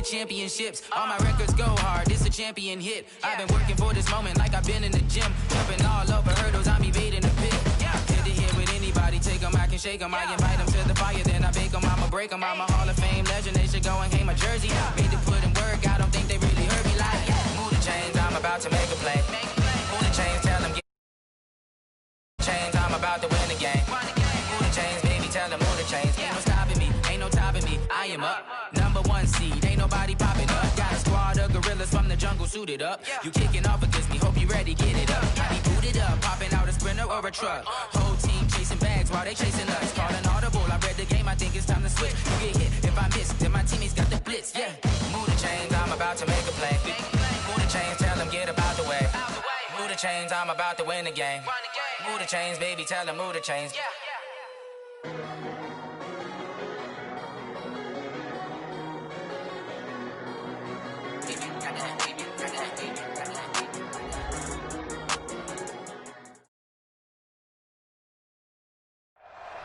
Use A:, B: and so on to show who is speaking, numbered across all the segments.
A: championships. All my records go hard, this a champion hit. I've been working for this moment like I've been in the gym. Jumping all over hurdles, I'm evading the pit. Head to head with anybody, take them, I can shake them. I invite them to the fire, then I bake them, I'ma break them. I'm a Hall of Fame legend, they should go and hang my jersey. Made to put in work, I don't think they really heard me like, move the chains, I'm about to make a play. Move the chains, tell them get chains, I'm about to win the game. Move the chains, baby, tell them move the chains. Ain't no stopping me, ain't no topping me, I am up. Number one seed, ain't nobody popping up. Got a squad of gorillas from the jungle suited up. You kicking off against me, hope you ready, get it up. I be booted up, popping out a sprinter or a truck. Whole team chasing bags while they chasing us. Calling audible, I read the game, I think it's time to switch. You get hit, if I miss, then my teammates got the blitz, yeah. Move the chains, I'm about to make a play. Move the chains, tell them get about the way. Move the chains, I'm about to win the game. Move the chains, baby, tell them move the chains.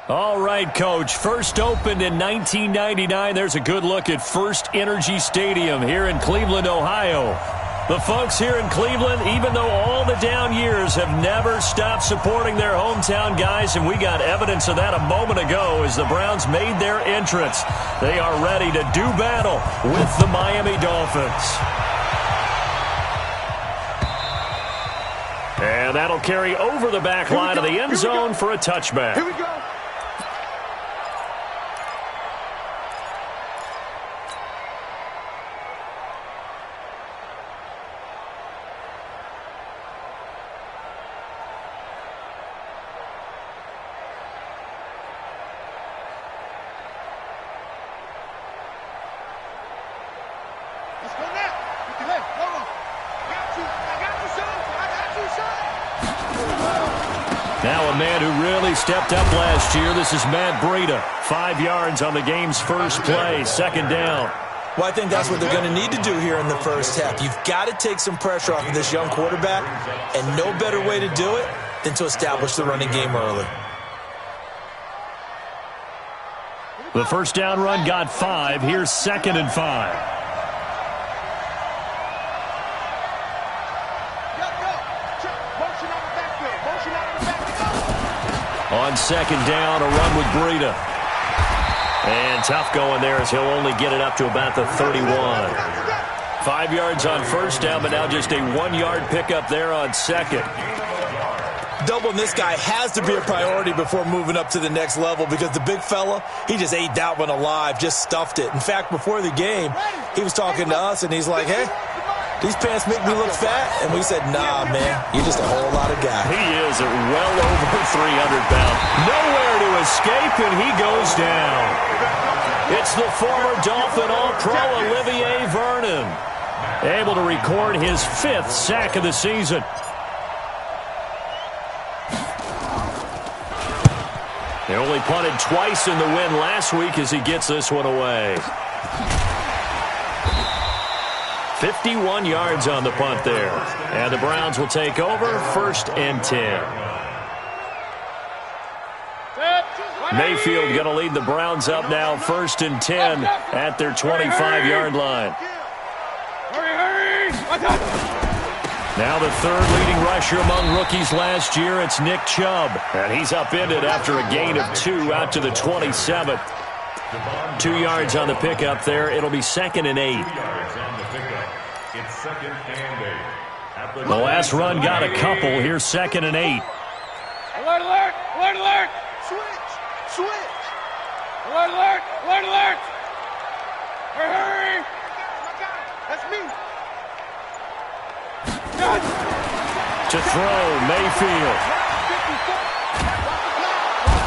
B: All right, Coach. First opened in 1999. There's a good look at First Energy Stadium here in Cleveland, Ohio. The folks here in Cleveland, even though all the down years, have never stopped supporting their hometown guys, and we got evidence of that a moment ago as the Browns made their entrance. They are ready to do battle with the Miami Dolphins. And that'll carry over the back line of the end zone for a touchback.
C: Here we go.
B: Now a man who really stepped up last year. This is Matt Breida. 5 yards on the game's first play. Second down.
D: Well, I think that's what they're going to need to do here in the first half. You've got to take some pressure off of this young quarterback, and no better way to do it than to establish the running game early.
B: The first down run got 5. Here's 2nd and 5. On second down, a run with Breida. And tough going there as he'll only get it up to about the 31. 5 yards on first down, but now just a 1-yard pickup there on second.
D: Doubling this guy has to be a priority before moving up to the next level because the big fella, he just ate that one alive, just stuffed it. In fact, before the game, he was talking to us, and he's like, hey, these pants make me look fat. And we said, nah, man, you're just a whole lot of guy.
B: He is well over 300 pounds. Nowhere to escape, and he goes down. It's the former Dolphin All-Pro Olivier Vernon, able to record his 5th sack of the season. They only punted twice in the win last week as he gets this one away. 51 yards on the punt there. And the Browns will take over 1st and 10. Mayfield going to lead the Browns up now 1st and 10 at their 25-yard line. Now the 3rd leading rusher among rookies last year, it's Nick Chubb. And he's upended after a gain of 2 out to the 27. 2 yards on the pickup there. It'll be 2nd and 8. The last run got a couple. Here's 2nd and 8.
C: Alert, alert, alert, alert. Switch. Alert, alert, alert, alert. Hurry. That's me.
B: To throw, Mayfield.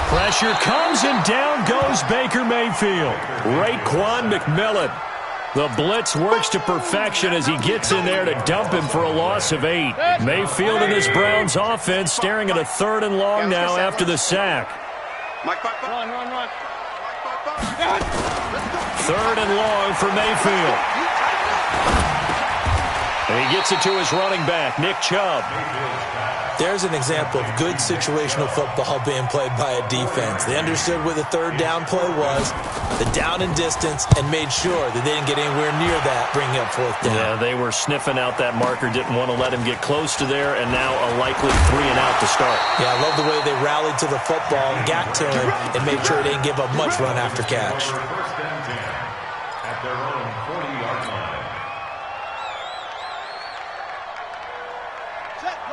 B: Pressure comes and down goes Baker Mayfield. Raekwon McMillan. The blitz works to perfection as he gets in there to dump him for a loss of 8. Mayfield in this Browns offense staring at a 3rd and long now after the sack.
C: Run.
B: 3rd and long for Mayfield. And he gets it to his running back, Nick Chubb.
D: There's an example of good situational football being played by a defense. They understood where the third down play was, the down and distance, and made sure that they didn't get anywhere near that, bringing up fourth down.
B: Yeah, they were sniffing out that marker, didn't want to let him get close to there, and now a likely 3 and out to start.
D: Yeah, I love the way they rallied to the football, got to him, and made sure they didn't give up much run after catch.
E: At their own 40-yard line.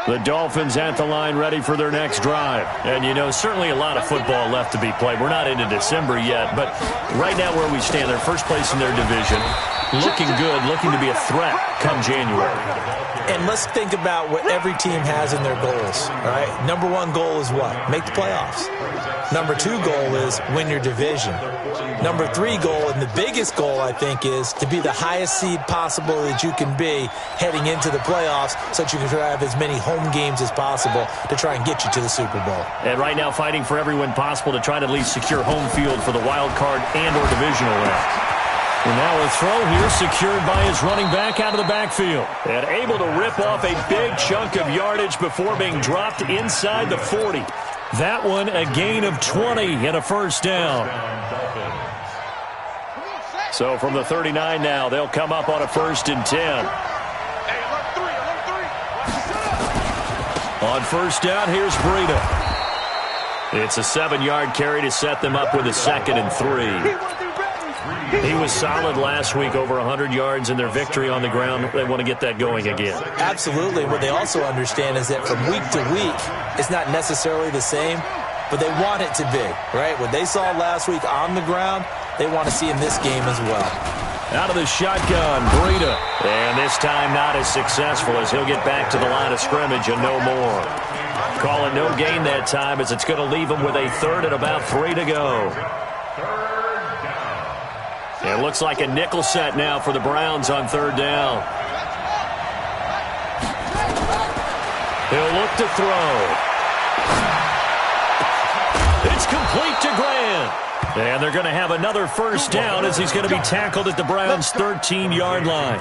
B: The Dolphins at the line ready for their next drive. And, you know, certainly a lot of football left to be played. We're not into December yet, but right now where we stand, they're first place in their division. Looking good, looking to be a threat come January.
D: And let's think about what every team has in their goals, all right? Number 1 goal is what? Make the playoffs. Number 2 goal is win your division. Number 3 goal, and the biggest goal, I think, is to be the highest seed possible that you can be heading into the playoffs so that you can have as many home games as possible to try and get you to the Super Bowl.
B: And right now fighting for every win possible to try to at least secure home field for the wild card and or divisional round. And now a throw here secured by his running back out of the backfield. And able to rip off a big chunk of yardage before being dropped inside the 40. That one a gain of 20 and a first down. So from the 39 now, they'll come up on a 1st and 10. On first down, here's Breida. It's a 7-yard carry to set them up with a 2nd and 3. He was solid last week, over 100 yards in their victory on the ground. They want to get that going again.
D: Absolutely. What they also understand is that from week to week, it's not necessarily the same, but they want it to be, right? What they saw last week on the ground, they want to see in this game as well.
B: Out of the shotgun, Breida. And this time not as successful as he'll get back to the line of scrimmage and no more. Calling no gain that time as it's going to leave him with a 3rd and about 3 to go. It looks like a nickel set now for the Browns on 3rd down. He'll look to throw. It's complete to Grant. And they're going to have another first down as he's going to be tackled at the Browns' 13-yard line.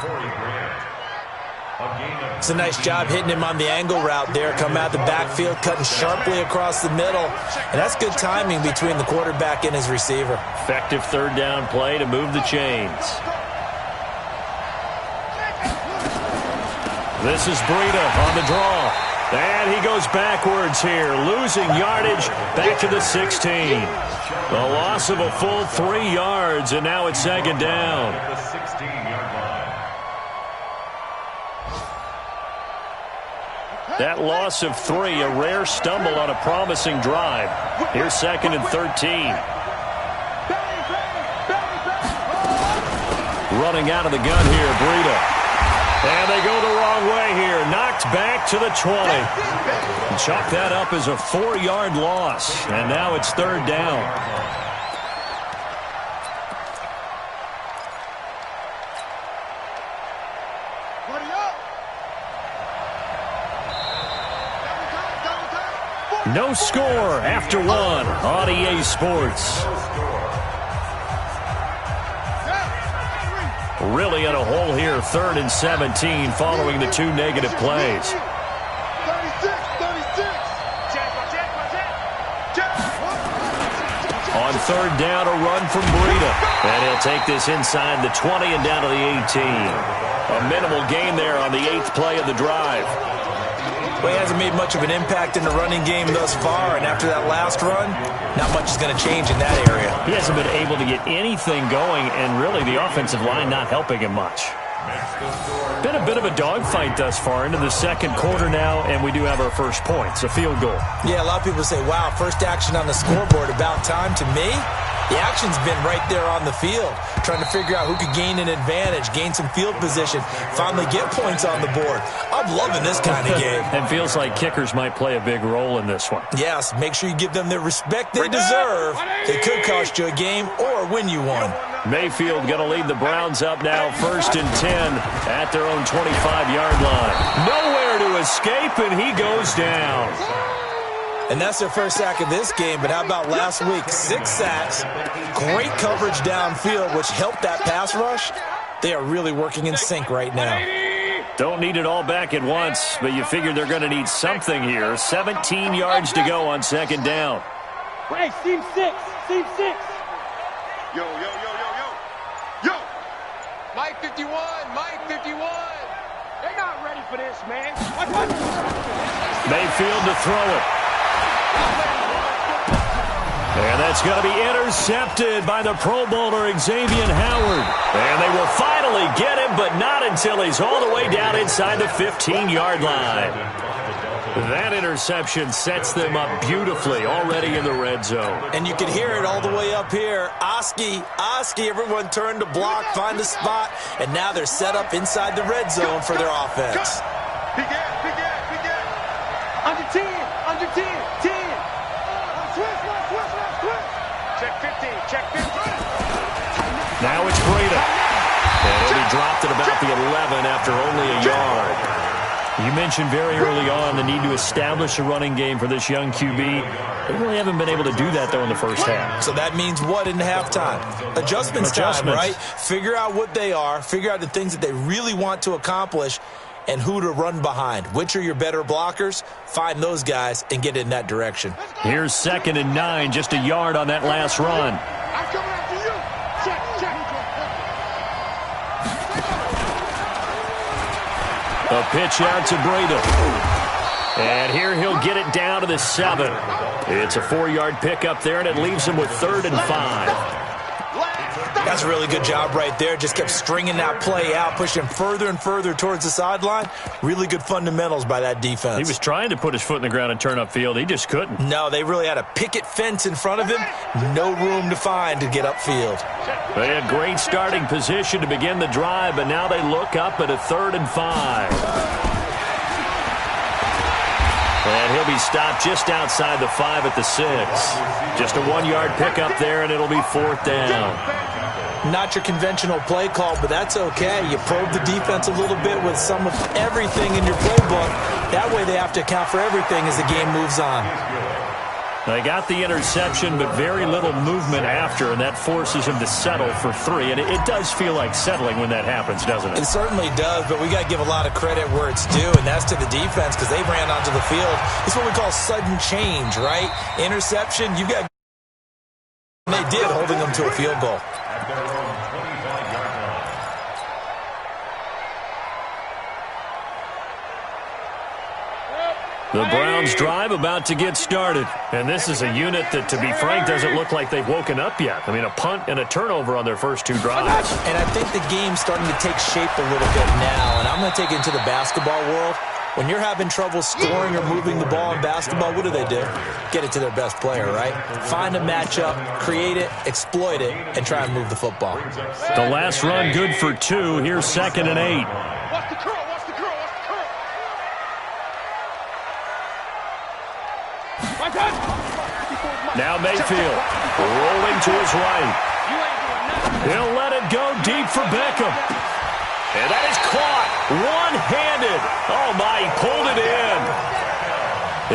D: It's a nice job hitting him on the angle route there. Come out the backfield, cutting sharply across the middle. And that's good timing between the quarterback and his receiver.
B: Effective 3rd down play to move the chains. This is Breida on the draw. And he goes backwards here, losing yardage back to the 16. The loss of a full 3 yards, and now it's 2nd down. That loss of 3, a rare stumble on a promising drive. Here's 2nd and 13. Running out of the gun here, Breida. And they go the wrong way here. Knocked back to the 20. Chalk that up as a 4-yard loss. And now it's 3rd down. No score after 1 on EA Sports. Really in a hole here, 3rd and 17 following the 2 negative plays. On 3rd down, a run from Breida. And he'll take this inside the 20 and down to the 18. A minimal gain there on the 8th play of the drive.
D: Well, he hasn't made much of an impact in the running game thus far, and after that last run, not much is going to change in that area.
B: He hasn't been able to get anything going, and really the offensive line not helping him much. Been a bit of a dogfight thus far into the 2nd quarter now, and we do have our first points, a field goal.
D: Yeah, a lot of people say, wow, first action on the scoreboard, about time. To me, the action's been right there on the field, trying to figure out who could gain an advantage, gain some field position, finally get points on the board. I'm loving this kind of game.
B: And feels like kickers might play a big role in this one.
D: Yes, make sure you give them the respect they deserve. It could cost you a game or win you one.
B: Mayfield going to lead the Browns up now, 1st and 10 at their own 25-yard line. Nowhere to escape, and he goes down.
D: And that's their first sack of this game, but how about last week? 6 sacks, great coverage downfield, which helped that pass rush. They are really working in sync right now.
B: Don't need it all back at once, but you figure they're going to need something here. 17 yards to go on second down.
C: Hey, seam 6. Seam 6. Yo. Mike 51. Mike 51. They're not ready for this, man.
B: Mayfield to throw it. And that's going to be intercepted by the Pro Bowler Xavier Howard. And they will finally get him, but not until he's all the way down inside the 15-yard line. That interception sets them up beautifully already in the red zone.
D: And you can hear it all the way up here. Oski, everyone turned to block, find a spot, and now they're set up inside the red zone for their offense.
C: Big air. Under 10. 10. Check 15.
B: Now it's Breda. And he'll be dropped at about the 11 after only a yard. You mentioned very early on the need to establish a running game for this young QB. They really haven't been able to do that, though, in the first half.
D: So that means what in halftime? Adjustments time, right? Figure out what they are, figure out the things that they really want to accomplish, and who to run behind. Which are your better blockers? Find those guys and get in that direction.
B: Here's 2nd and 9, just a yard on that last run.
C: I'm coming after you. Check.
B: A pitch out to Breda. And here he'll get it down to the 7. It's a 4-yard pickup there, and it leaves him with 3rd and 5.
D: That's a really good job right there. Just kept stringing that play out, pushing further and further towards the sideline. Really good fundamentals by that defense. He
B: was trying to put his foot in the ground and turn upfield. He just couldn't.
D: No, they really had a picket fence in front of him. No room to find to get upfield.
B: They had great starting position to begin the drive, but now they look up at a 3rd and 5. And he'll be stopped just outside the 5 at the 6. Just a 1-yard pickup there, and it'll be 4th down.
D: Not your conventional play call, but that's okay. You probe the defense a little bit with some of everything in your playbook. That way they have to account for everything as the game moves on.
B: They got the interception, but very little movement after, and that forces him to settle for 3. And it does feel like settling when that happens, doesn't it?
D: It certainly does, but we got to give a lot of credit where it's due, and that's to the defense because they ran onto the field. It's what we call sudden change, right? Interception, you got. They did, holding them to a field goal.
B: The Browns drive about to get started. And this is a unit that, to be frank, doesn't look like they've woken up yet. I mean, a punt and a turnover on their first 2 drives.
D: And I think the game's starting to take shape a little bit now. And I'm going to take it into the basketball world. When you're having trouble scoring or moving the ball in basketball, what do? Get it to their best player, right? Find a matchup, create it, exploit it, and try and move the football.
B: The last run good for 2. Here's 2nd and 8.
C: Watch the curl.
B: Now Mayfield rolling to his right. He'll let it go deep for Beckham. And that is caught one-handed. Oh, my, he pulled it in.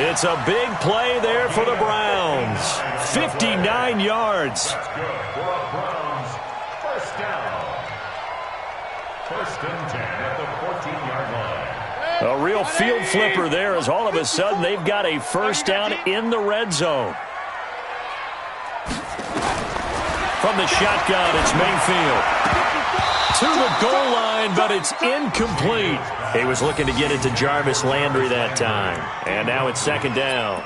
B: It's a big play there for the Browns. 59 yards.
E: First down. 1st and 10 at the 14-yard line.
B: A real field flipper there as all of a sudden they've got a first down in the red zone. From the shotgun, it's Mayfield. To the goal line, but it's incomplete. He was looking to get it to Jarvis Landry that time. And now it's 2nd down.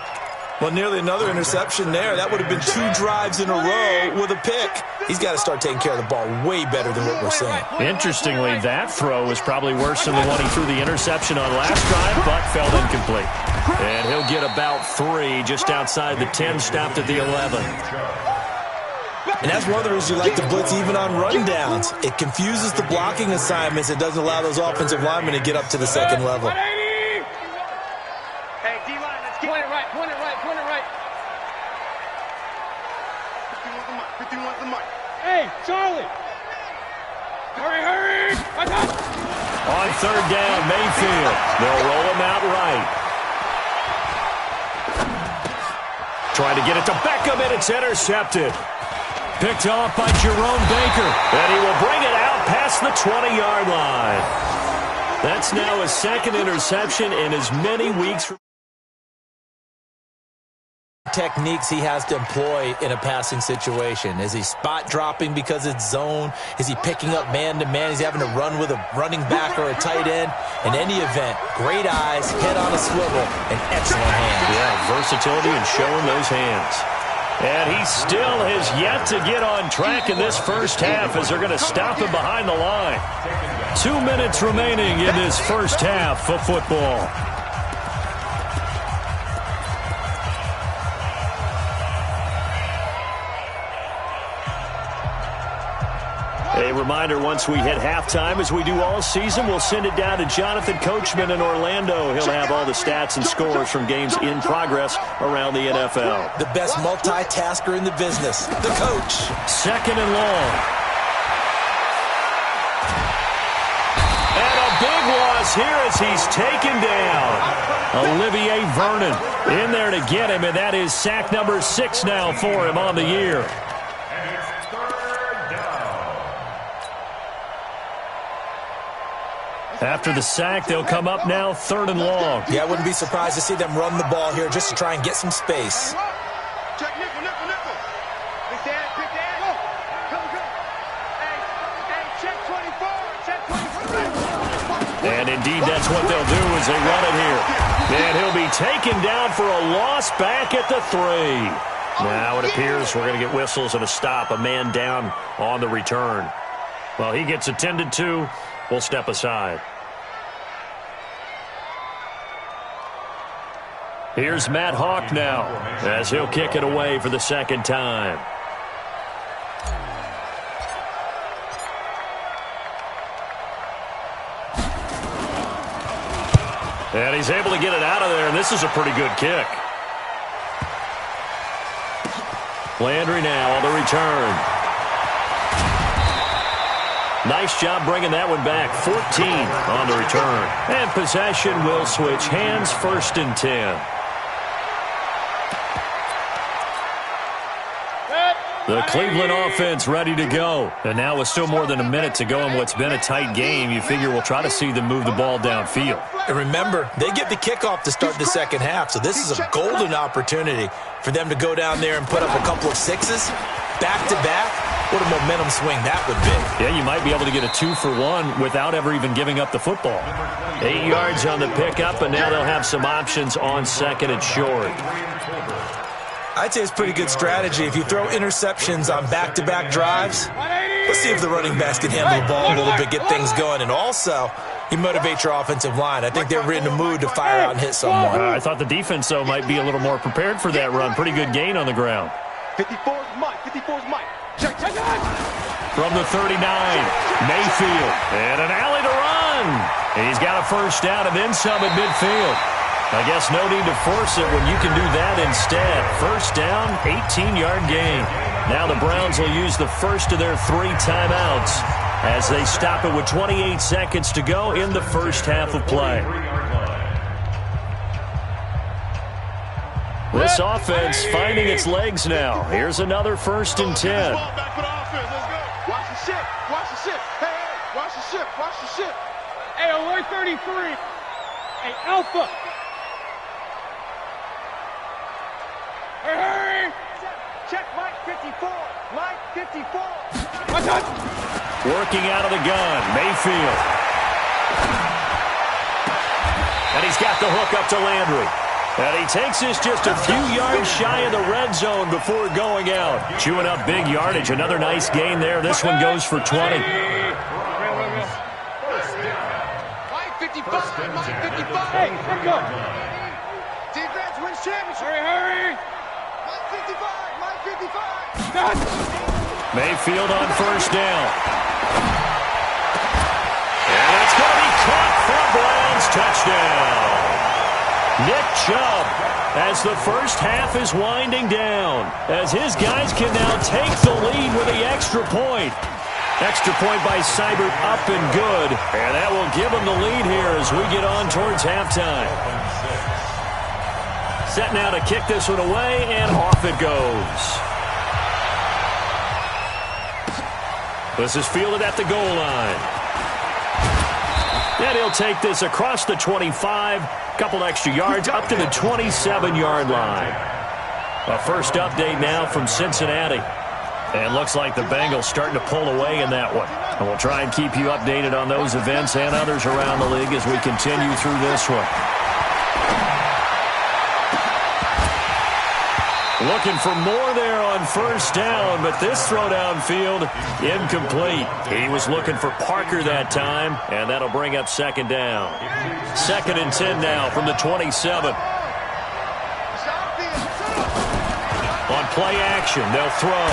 D: Well, nearly another interception there. That would have been 2 drives in a row with a pick. He's got to start taking care of the ball way better than what we're seeing.
B: Interestingly, that throw was probably worse than the one he threw the interception on last drive, but fell incomplete. And he'll get about 3 just outside the 10, stopped at the 11.
D: And that's one of the reasons you like to blitz even on rundowns. It confuses the blocking assignments. It doesn't allow those offensive linemen to get up to the second level.
C: Hey, D-line, let's get it right. Point it right. 51's the mic. Hey, Charlie. Hurry.
B: On 3rd down, Mayfield. They'll roll him out right. Trying to get it to Beckham, and it's intercepted. Picked off by Jerome Baker. And he will bring it out past the 20-yard line. That's now his second interception in as many weeks.
D: Techniques he has to employ in a passing situation. Is he spot dropping because it's zone? Is he picking up man-to-man? Is he having to run with a running back or a tight end? In any event, great eyes, head on a swivel, and excellent hands.
B: Yeah, versatility and showing those hands. And he still has yet to get on track in this first half as they're going to stop him behind the line. 2 minutes remaining in this first half of football. A reminder, once we hit halftime, as we do all season, we'll send it down to Jonathan Coachman in Orlando. He'll have all the stats and scores from games in progress around the NFL.
D: The best multitasker in the business, the coach.
B: Second and long. And a big loss here as he's taken down. Olivier Vernon in there to get him, and that is sack number 6 now for him on the year. After the sack, they'll come up now 3rd and long.
D: Yeah, I wouldn't be surprised to see them run the ball here just to try and get some space.
C: Check nickel, nickel, nickel. Big Dan, big Dan. Go. Come. Hey, check 24, check 24.
B: And indeed, that's what they'll do as they run it here. And he'll be taken down for a loss back at the 3. Now it appears we're going to get whistles and a stop, a man down on the return. Well, he gets attended to. We'll step aside. Here's Matt Hawk now as he'll kick it away for the second time. And he's able to get it out of there, and this is a pretty good kick. Landry now on the return. Nice job bringing that one back. 14 on the return. And possession will switch hands, 1st and 10. The Cleveland offense ready to go. And now with still more than a minute to go in what's been a tight game, you figure we'll try to see them move the ball downfield.
D: And remember, they get the kickoff to start the second half, so this is a golden opportunity for them to go down there and put up a couple of 6s back-to-back. What a momentum swing that would be.
B: Yeah, you might be able to get a 2-for-1 without ever even giving up the football. 8 yards on the pickup, and now they'll have some options on 2nd and short.
D: I'd say it's pretty good strategy. If you throw interceptions on back-to-back drives, let's see if the running backs can handle the ball a little bit, get things going. And also, you motivate your offensive line. I think they're in the mood to fire out and hit someone.
B: I thought the defense, though, might be a little more prepared for that run. Pretty good gain on the ground.
C: 54's Mike, 54's Mike. Check.
B: From the 39, Mayfield. And an alley to run. He's got a first down and then some at midfield. I guess no need to force it when you can do that instead. First down, 18-yard gain. Now the Browns will use the first of their 3 timeouts as they stop it with 28 seconds to go in the first half of play. This offense finding its legs now. Here's another 1st and 10.
C: Watch the ship. Hey, watch the ship. Hey, alert 33. Hey, Alpha. Hey, hurry. Check Mike 54. Mike 54. Watch out.
B: Working out of the gun, Mayfield. And he's got the hook up to Landry. And he takes this just a few yards shy of the red zone before going out. Chewing up big yardage. Another nice gain there. This one goes for 20.
C: Mike 55. Mike 55. Hey, let's go. Defense wins championship. Hurry. Mike 55. Mike 55. Done.
B: Mayfield on first down. And it's going to be caught for a Browns touchdown. Nick Chubb, as the first half is winding down, as his guys can now take the lead with the extra point. Extra point by Seibert up and good, and that will give them the lead here as we get on towards halftime. Set now to kick this one away, and off it goes. This is fielded at the goal line. And he'll take this across the 25, couple extra yards, up to the 27-yard line. A first update now from Cincinnati. And looks like the Bengals starting to pull away in that one. And we'll try and keep you updated on those events and others around the league as we continue through this one. Looking for more there on first down, but this throw downfield, incomplete. He was looking for Parker that time, and that'll bring up second down. 2nd and 10 now from the 27. On play action, they'll throw.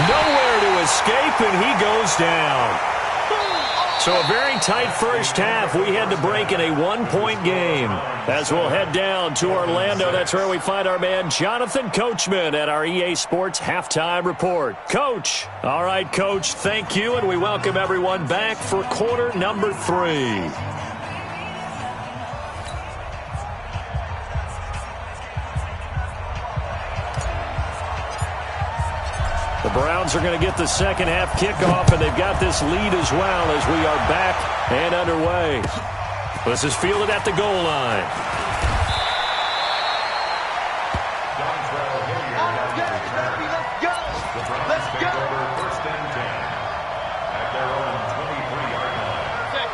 B: Nowhere to escape, and he goes down. So a very tight first half. We had to break in a one-point game. As we'll head down to Orlando, that's where we find our man Jonathan Coachman at our EA Sports Halftime Report. Coach. All right, Coach, thank you, and we welcome everyone back for quarter number 3. The Browns are going to get the second half kickoff, and they've got this lead as well as we are back and underway. This is fielded at the goal line.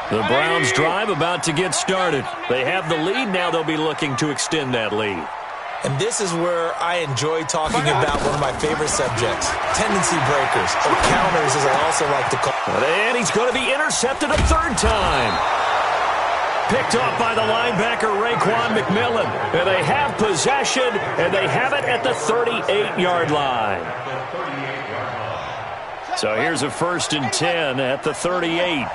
B: The Browns drive about to get started. They have the lead. Now they'll be looking to extend that lead.
D: And this is where I enjoy talking about one of my favorite subjects, tendency breakers, or counters as I also like to call them.
B: And he's going to be intercepted a third time. Picked off by the linebacker, Raekwon McMillan. And they have possession, and they have it at the 38-yard line. So here's a 1st and 10 at the 38.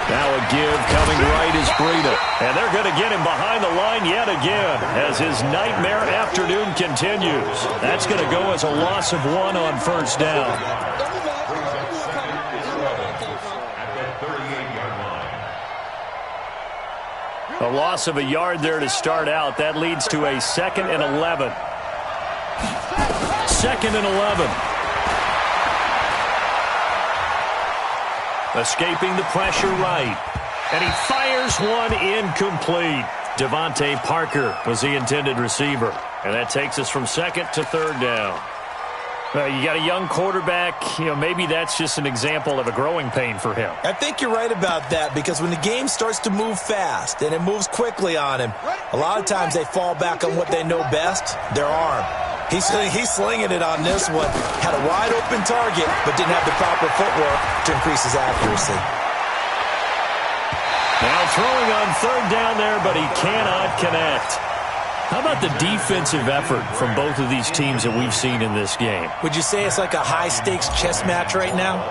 B: Now a give coming right is Breida. And they're going to get him behind the line yet again as his nightmare afternoon continues. That's going to go as a loss of 1 on first down. A loss of a yard there to start out. That leads to a 2nd and 11. 2nd and 11. Escaping the pressure right. And he fires one incomplete. Devontae Parker was the intended receiver. And that takes us from 2nd to 3rd down. You got a young quarterback. Maybe that's just an example of a growing pain for him.
D: I think you're right about that, because when the game starts to move fast and it moves quickly on him, a lot of times they fall back on what they know best, their arm. He's slinging it on this one. Had a wide-open target, but didn't have the proper footwork to increase his accuracy.
B: Now throwing on 3rd down there, but he cannot connect. How about the defensive effort from both of these teams that we've seen in this game?
D: Would you say it's like a high-stakes chess match right now?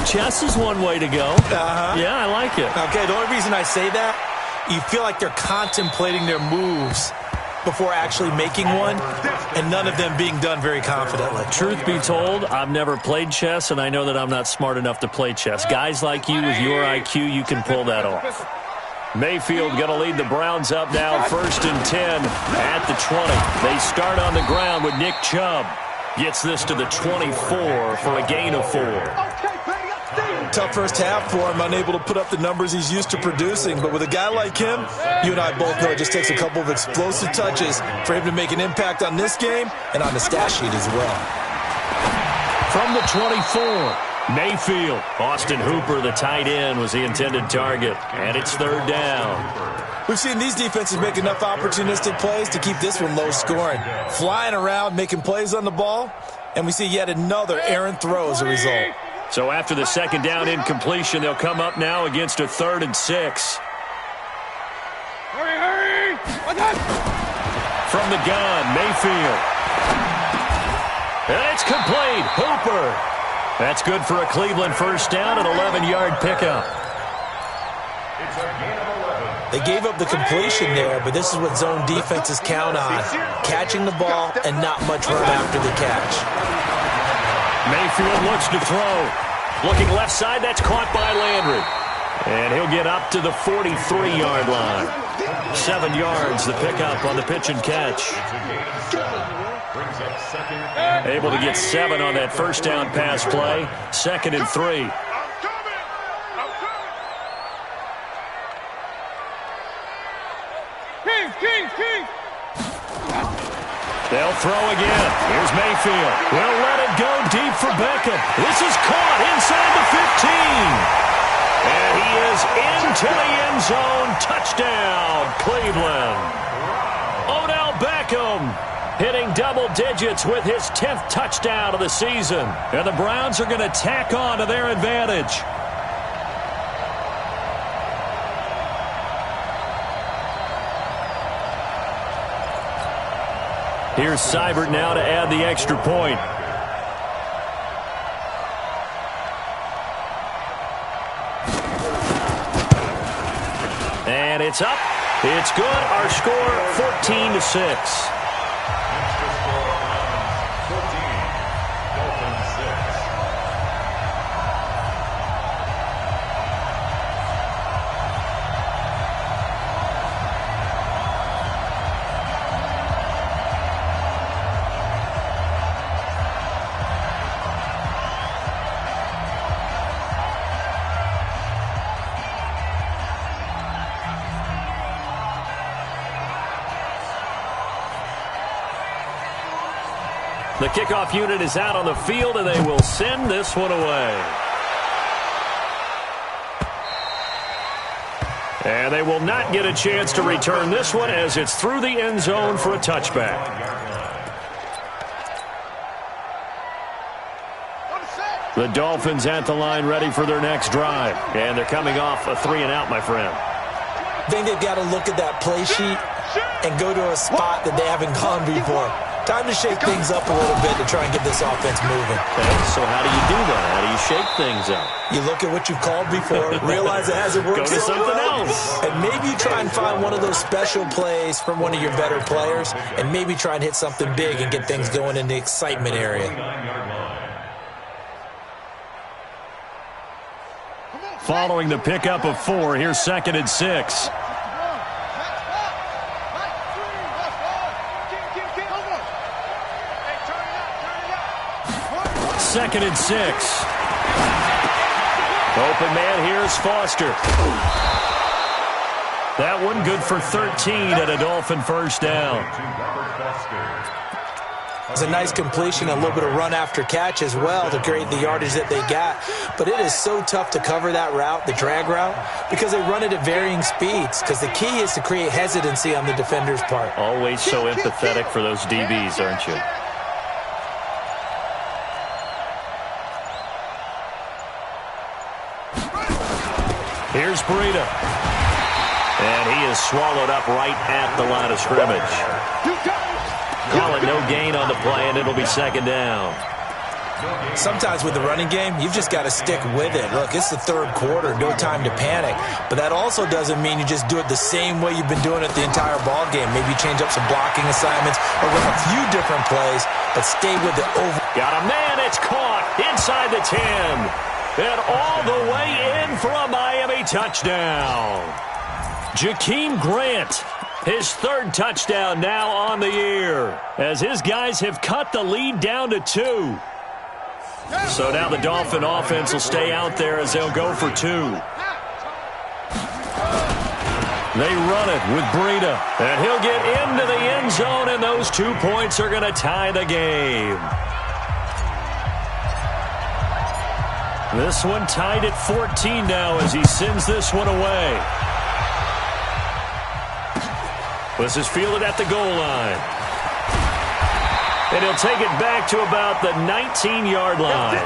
B: Chess is one way to go. Yeah, I like it.
D: Okay, the only reason I say that, you feel like they're contemplating their moves before actually making one, and none of them being done very confidently.
B: Truth be told, I've never played chess, and I know that I'm not smart enough to play chess. Guys like you with your IQ, you can pull that off. Mayfield going to lead the Browns up now, 1st and 10 at the 20. They start on the ground with Nick Chubb. Gets this to the 24 for a gain of 4.
D: Tough first half for him, unable to put up the numbers he's used to producing. But with a guy like him, you and I both know it just takes a couple of explosive touches for him to make an impact on this game and on the stat sheet as well.
B: From the 24, Mayfield. Austin Hooper, the tight end, was the intended target. And it's 3rd down.
D: We've seen these defenses make enough opportunistic plays to keep this one low scoring. Flying around, making plays on the ball, and we see yet another errant throw as a result.
B: So after the 2nd down incompletion, they'll come up now against a 3rd and 6.
C: Hurry!
B: From the gun, Mayfield. And it's complete. Hooper. That's good for a Cleveland first down, an 11-yard pickup.
D: They gave up the completion there, but this is what zone defenses count on. Catching the ball and not much run after the catch.
B: Mayfield looks to throw. Looking left side, that's caught by Landry. And he'll get up to the 43-yard line. 7 yards, the pickup on the pitch and catch. Able to get 7 on that first down pass play. 2nd and 3.
C: King.
B: They'll throw again. Here's Mayfield. Will let it go deep for Beckham. This is caught inside the 15. And he is into the end zone. Touchdown, Cleveland. Odell Beckham hitting double digits with his 10th touchdown of the season. And the Browns are going to tack on to their advantage. Here's Seibert now to add the extra point. And it's up. It's good. Our score, 14-6. The kickoff unit is out on the field, and they will send this one away. And they will not get a chance to return this one as it's through the end zone for a touchback. The Dolphins at the line ready for their next drive. And they're coming off a 3-and-out, my friend.
D: I think they've got to look at that play sheet and go to a spot that they haven't gone before. Time to shake things up a little bit to try and get this offense moving.
B: Okay, so how do you do that? How do you shake things up?
D: You look at what you've called before, realize it hasn't worked
B: Go to
D: so
B: something
D: well,
B: else.
D: and maybe you try and find one of those special plays from one of your better players, and maybe try and hit something big and get things going in the excitement area.
B: Following the pickup of 4, here's 2nd and 6. Second and 6. Open man, here's Foster. That one good for 13 and a Dolphin first down.
D: It's a nice completion, a little bit of run after catch as well to create the yardage that they got. But it is so tough to cover that route, the drag route, because they run it at varying speeds. Because the key is to create hesitancy on the defender's part.
B: Always so empathetic for those DBs, aren't you? Here's Breida. And he is swallowed up right at the line of scrimmage. Call it no gain on the play, and it'll be 2nd down.
D: Sometimes with the running game, you've just got to stick with it. Look, it's the 3rd quarter, no time to panic. But that also doesn't mean you just do it the same way you've been doing it the entire ball game. Maybe change up some blocking assignments or run a few different plays, but stay with it over.
B: Got a man, it's caught inside the 10. And all the way in for a Miami touchdown. Jakeem Grant, his 3rd touchdown now on the year, as his guys have cut the lead down to 2. So now the Dolphin offense will stay out there as they'll go for 2. They run it with Breida, and he'll get into the end zone, and those 2 points are going to tie the game. This one tied at 14 now as he sends this one away. This is fielded at the goal line. And he'll take it back to about the 19-yard line.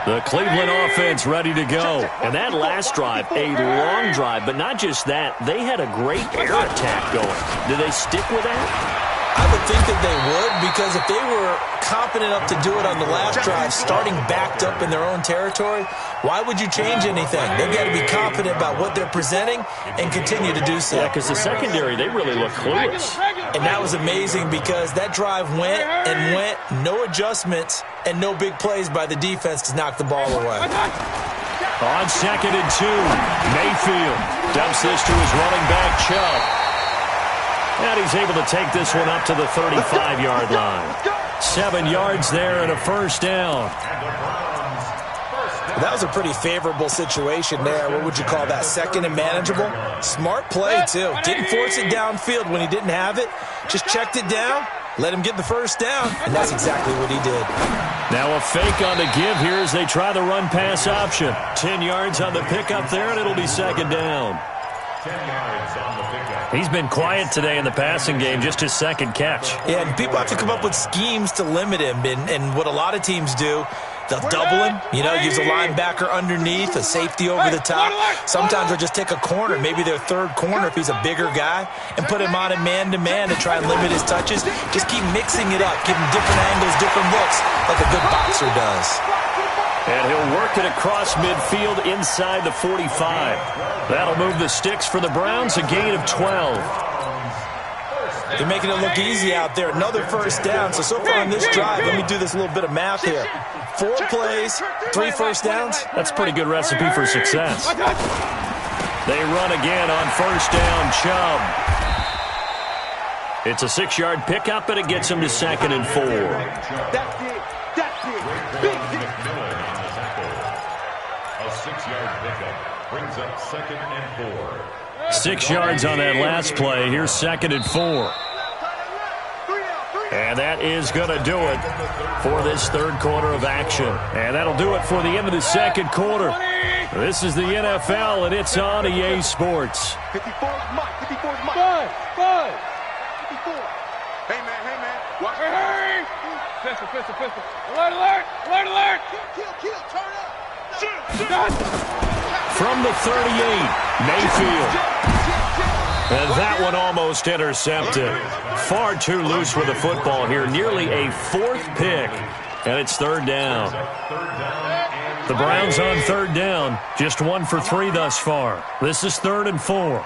B: The Cleveland offense ready to go. And that last drive, a long drive, but not just that. They had a great air attack going. Do they stick with that?
D: I would think that they would, because if they were confident enough to do it on the last drive, starting backed up in their own territory, why would you change anything? They've got to be confident about what they're presenting and continue to do so.
B: Yeah, because the secondary, they really look clueless.
D: And that was amazing because that drive went and went, no adjustments and no big plays by the defense to knock the ball away.
B: On 2nd and 2, Mayfield dumps this to his running back, Chubb. And he's able to take this one up to the 35-yard line. 7 yards there and a first down.
D: That was a pretty favorable situation there. What would you call that? Second and manageable? Smart play, too. Didn't force it downfield when he didn't have it. Just checked it down, let him get the first down, and that's exactly what he did.
B: Now a fake on the give here as they try the run-pass option. 10 yards on the pickup there, and it'll be second down.
E: 10 yards on the pickup.
B: He's been quiet today in the passing game, just his second catch.
D: Yeah, and people have to come up with schemes to limit him, and what a lot of teams do, they'll double him, use a linebacker underneath, a safety over the top. Sometimes they'll just take a corner, maybe their third corner if he's a bigger guy, and put him on a man-to-man to try and limit his touches. Just keep mixing it up, give him different angles, different looks, like a good boxer does.
B: And he'll work it across midfield inside the 45. That'll move the sticks for the Browns, a gain of 12.
D: They're making it look easy out there. Another first down. So far on this drive, let me do this little bit of math here. 4 plays, 3 first downs.
B: That's a pretty good recipe for success. They run again on first down, Chubb. It's a 6-yard pickup, and it gets him to 2nd and 4.
C: That's it. That's it. Big hit.
E: A 6-yard pickup brings up 2nd and 4.
B: 6 yards on that last play. Here's 2nd and 4. And that is going to do it for this third quarter of action. And that'll do it for the end of the second quarter. This is the NFL, and it's on EA Sports.
C: 54 is Mike. 54 is Mike. 5. 54. Hey, man. Watch it. Hey. Pistol. Alert. Kill. Turn up.
B: From the 38, Mayfield. And that one almost intercepted. Far too loose with the football here. Nearly a 4th pick. And it's 3rd down. The Browns on 3rd down. Just 1 for 3 thus far. This is 3rd and 4.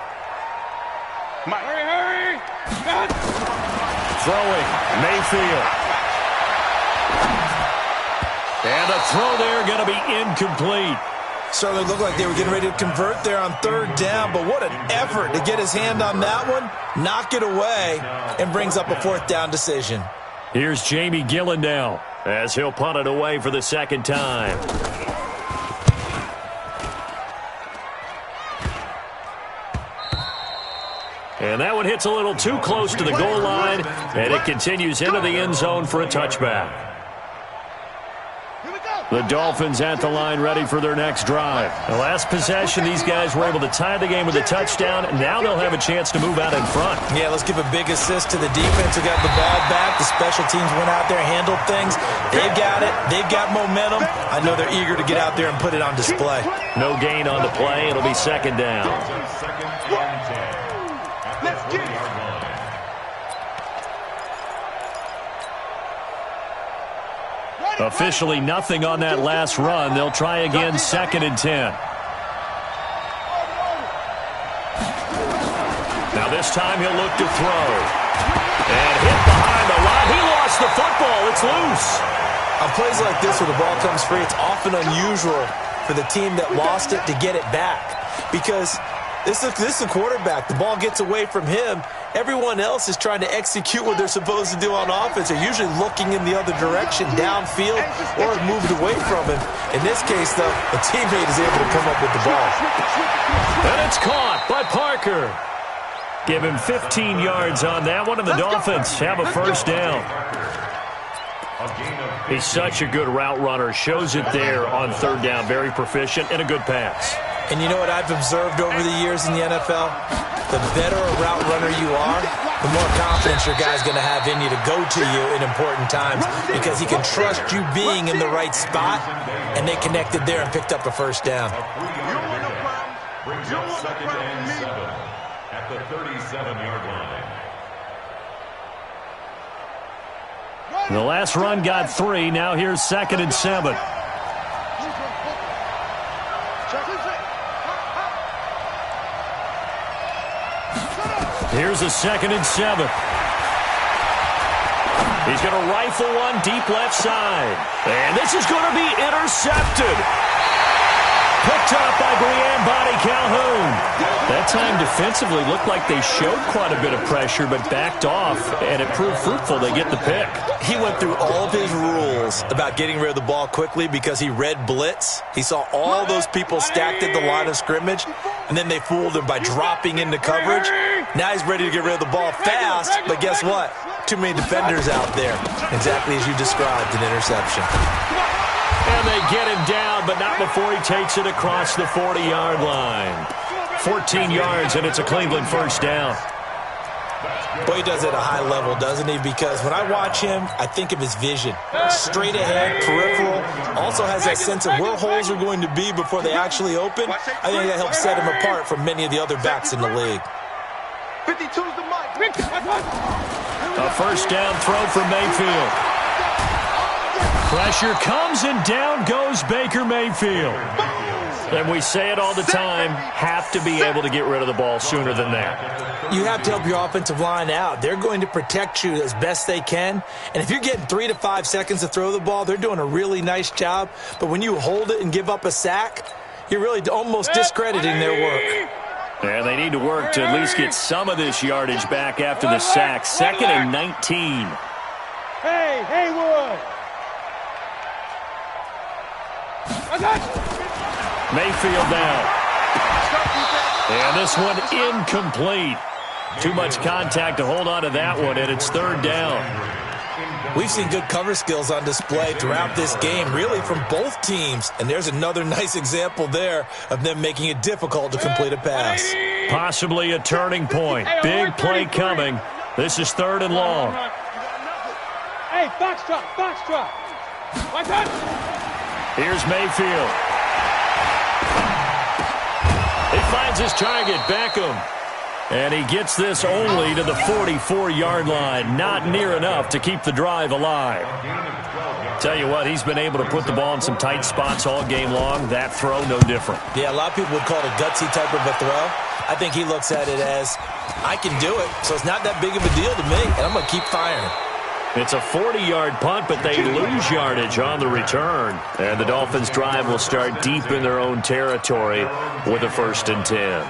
C: Hurry.
B: Throwing, Mayfield. And a throw there going to be incomplete.
D: Certainly looked like they were getting ready to convert there on 3rd down, but what an effort to get his hand on that one, knock it away, and brings up a 4th down decision.
B: Here's Jamie Gillen now as he'll punt it away for the 2nd time. And that one hits a little too close to the goal line, and it continues into the end zone for a touchback. The Dolphins at the line ready for their next drive. The last possession, these guys were able to tie the game with a touchdown, and now they'll have a chance to move out in front.
D: Yeah, let's give a big assist to the defense who got the ball back. The special teams went out there, handled things. They've got it. They've got momentum. I know they're eager to get out there and put it on display.
B: No gain on the play. It'll be 2nd down.
C: Let's get it.
B: Officially nothing on that last run. They'll try again, 2nd and 10. Now this time he'll look to throw. And hit behind the line. He lost the football. It's loose.
D: On plays like this where the ball comes free, it's often unusual for the team that lost it to get it back. Because this is a quarterback. The ball gets away from him. Everyone else is trying to execute what they're supposed to do on offense. They're usually looking in the other direction, downfield, or moved away from him. In this case, though, a teammate is able to come up with the ball.
B: And it's caught by Parker. Give him 15 yards on that one, and the Dolphins have a first down. He's such a good route runner. Shows it there on 3rd down. Very proficient and a good pass.
D: And you know what I've observed over the years in the NFL? The better a route runner you are, the more confidence your guy's going to have in you to go to you in important times because he can trust you being in the right spot, and they connected there and picked up a first down.
E: Brings up 2nd and 7 at the 37-yard line.
B: The last run got 3. Now here's 2nd and 7. Here's a 2nd and 7. He's going to rifle one deep left side. And this is going to be intercepted. Picked up by Brianne Bonnie Calhoun. That time defensively looked like they showed quite a bit of pressure but backed off, and it proved fruitful. They get the pick.
D: He went through all of his rules about getting rid of the ball quickly because he read blitz. He saw all those people stacked at the line of scrimmage, and then they fooled him by dropping into coverage. Now he's ready to get rid of the ball fast, but guess what? Too many defenders out there. Exactly as you described, an interception.
B: And they get him down, but not before he takes it across the 40-yard line. 14 yards, and it's a Cleveland first down.
D: Boy, he does it at a high level, doesn't he? Because when I watch him, I think of his vision. Straight ahead, peripheral. Also has that sense of where holes are going to be before they actually open. I think that helps set him apart from many of the other backs in the league.
C: 52's the mic.
B: A first down throw for Mayfield. Pressure comes, and down goes Baker Mayfield. And we say it all the time, have to be able to get rid of the ball sooner than that.
D: You have to help your offensive line out. They're going to protect you as best they can. And if you're getting 3 to 5 seconds to throw the ball, they're doing a really nice job. But when you hold it and give up a sack, you're really almost discrediting their work.
B: And they need to work to at least get some of this yardage back after the sack. 2nd and 19.
C: Hey, Haywood.
B: Mayfield now. And this one incomplete. Too much contact to hold on to that one, and it's 3rd down.
D: We've seen good cover skills on display throughout this game, really from both teams. And there's another nice example there of them making it difficult to complete a pass.
B: Possibly a turning point. Big play coming. This is 3rd and long.
C: Hey, foxtrot. Watch out.
B: Here's Mayfield. He finds his target, Beckham. And he gets this only to the 44-yard line. Not near enough to keep the drive alive. Tell you what, he's been able to put the ball in some tight spots all game long. That throw, no different.
D: Yeah, a lot of people would call it a gutsy type of a throw. I think he looks at it as, I can do it, so it's not that big of a deal to me, and I'm going to keep firing.
B: It's a 40-yard punt, but they lose yardage on the return. And the Dolphins' drive will start deep in their own territory with a 1st and 10.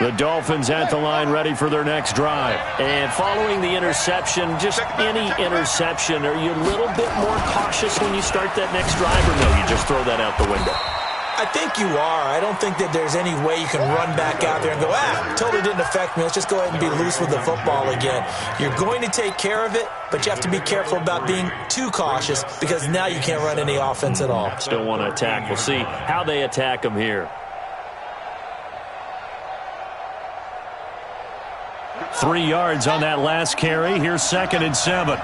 B: The Dolphins at the line ready for their next drive. And following the interception, just any interception, are you a little bit more cautious when you start that next drive, or no, you just throw that out the window?
D: I think you are. I don't think that there's any way you can run back out there and go, totally didn't affect me. Let's just go ahead and be loose with the football again. You're going to take care of it, but you have to be careful about being too cautious because now you can't run any offense at all.
B: Still want to attack. We'll see how they attack them here. 3 yards on that last carry. Here's 2nd and 7.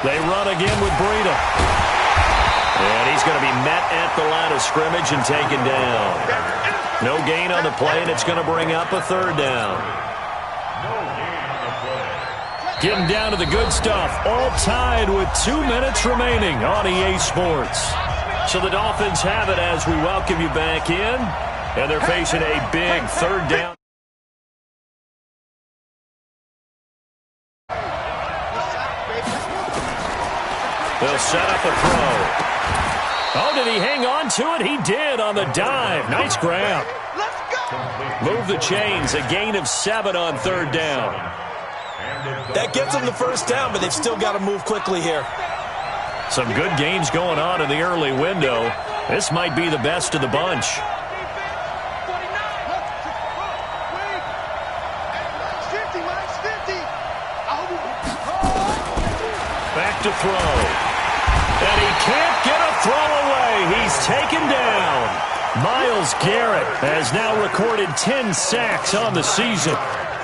B: They run again with Breida. And he's going to be met at the line of scrimmage and taken down. No gain on the play, and it's going to bring up a 3rd down. Getting down to the good stuff. All tied with 2 minutes remaining on EA Sports. So the Dolphins have it as we welcome you back in. And they're facing a big 3rd down. They'll set up a throw. Oh, did he hang on to it? He did on the dive. Nice grab. Move the chains. A gain of 7 on 3rd down.
D: That gets them the 1st down, but they've still got to move quickly here.
B: Some good games going on in the early window. This might be the best of the bunch. Back to throw. And he can't get a throw away. He's taken down. Myles Garrett has now recorded 10 sacks on the season.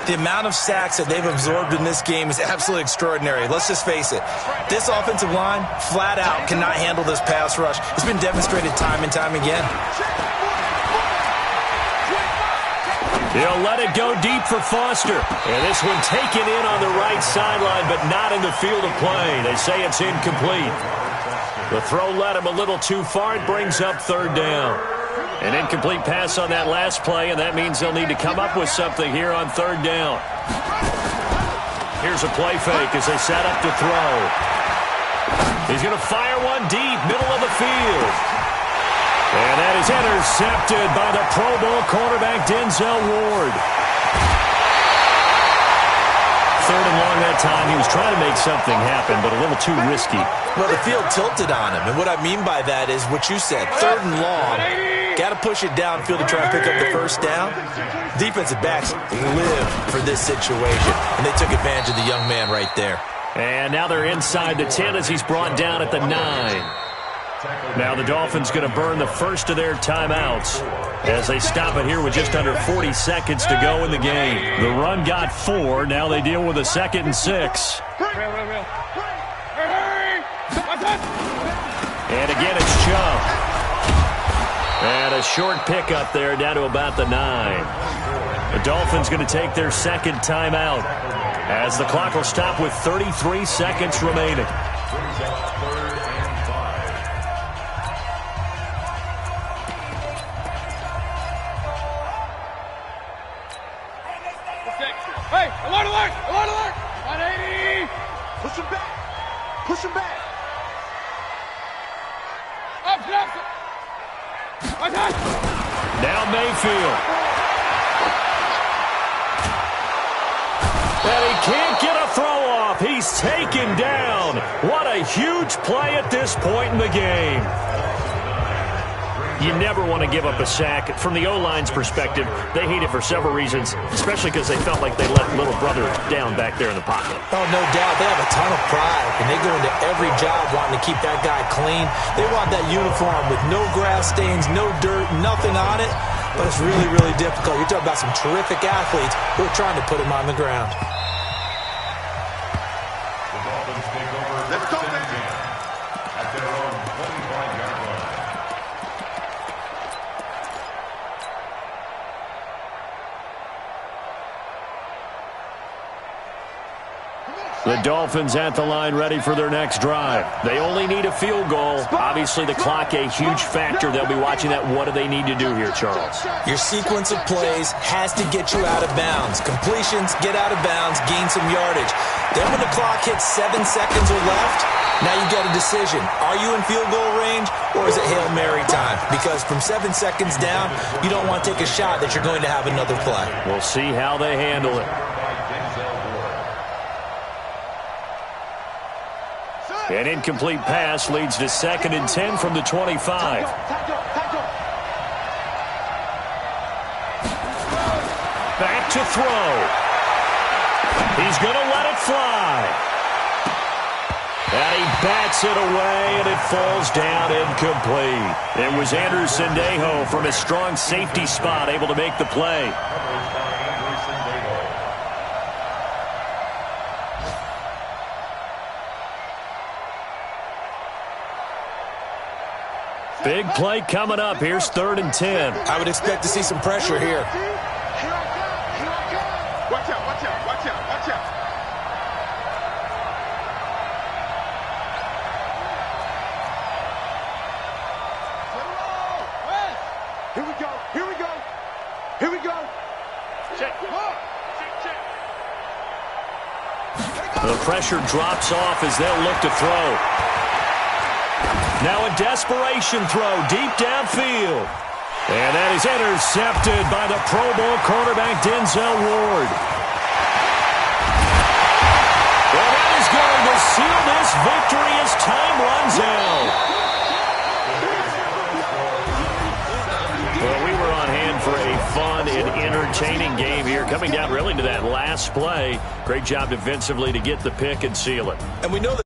D: The amount of sacks that they've absorbed in this game is absolutely extraordinary. Let's just face it. This offensive line, flat out, cannot handle this pass rush. It's been demonstrated time and time again.
B: He'll let it go deep for Foster. And this one taken in on the right sideline, but not in the field of play. They say it's incomplete. The throw led him a little too far. It brings up third down. An incomplete pass on that last play, and that means they'll need to come up with something here on third down. Here's a play fake as they set up to throw. He's going to fire one deep, middle of the field. And that is intercepted by the Pro Bowl cornerback Denzel Ward. Third and long that time. He was trying to make something happen, but a little too risky.
D: Well, the field tilted on him, and what I mean by that is what you said, third and long. Got to push it downfield to try and pick up the first down. Defensive backs live for this situation, and they took advantage of the young man right there.
B: And now they're inside the 10 as he's brought down at the 9. Now the Dolphins going to burn the first of their timeouts as they stop it here with just under 40 seconds to go in the game. The run got 4. Now they deal with a 2nd and 6. And again, it's Chubb. And a short pickup there down to about the 9. The Dolphins going to take their second timeout as the clock will stop with 33 seconds remaining.
C: Hey, alert, alert, alert, alert! 180! Push him back! Push him back! Up, up!
B: Now Mayfield. And he can't get a throw off. He's taken down. What a huge play at this point in the game. You never want to give up a sack. From the O-line's perspective, they hate it for several reasons, especially because they felt like they let little brother down back there in the pocket.
D: Oh, no doubt. They have a ton of pride, and they go into every job wanting to keep that guy clean. They want that uniform with no grass stains, no dirt, nothing on it. But it's really, really difficult. You're talking about some terrific athletes who are trying to put him on the ground.
C: Let's go, baby!
E: At their own 25-yard line.
B: The Dolphins at the line ready for their next drive. They only need a field goal. Obviously, the clock a huge factor. They'll be watching that. What do they need to do here, Charles?
D: Your sequence of plays has to get you out of bounds. Completions, get out of bounds, gain some yardage. Then when the clock hits 7 seconds or left, now you got a decision. Are you in field goal range, or is it Hail Mary time? Because from 7 seconds down, you don't want to take a shot that you're going to have another play.
B: We'll see how they handle it. An incomplete pass leads to 2nd and 10 from the 25. Back to throw. He's going to let it fly. And he bats it away, and it falls down incomplete. It was Andrew Sendejo from his strong safety spot able to make the play. Big play coming up. Here's 3rd and 10.
D: I would expect to see some pressure here.
C: Watch out, watch out, watch out, watch out. Here we go, here we go, here we go. Check, check, check.
B: The pressure drops off as they'll look to throw. Now a desperation throw deep downfield. And that is intercepted by the Pro Bowl cornerback Denzel Ward. Well, that is going to seal this victory as time runs out. Well, we were on hand for a fun and entertaining game here. Coming down really to that last play. Great job defensively to get the pick and seal it.
D: And we know that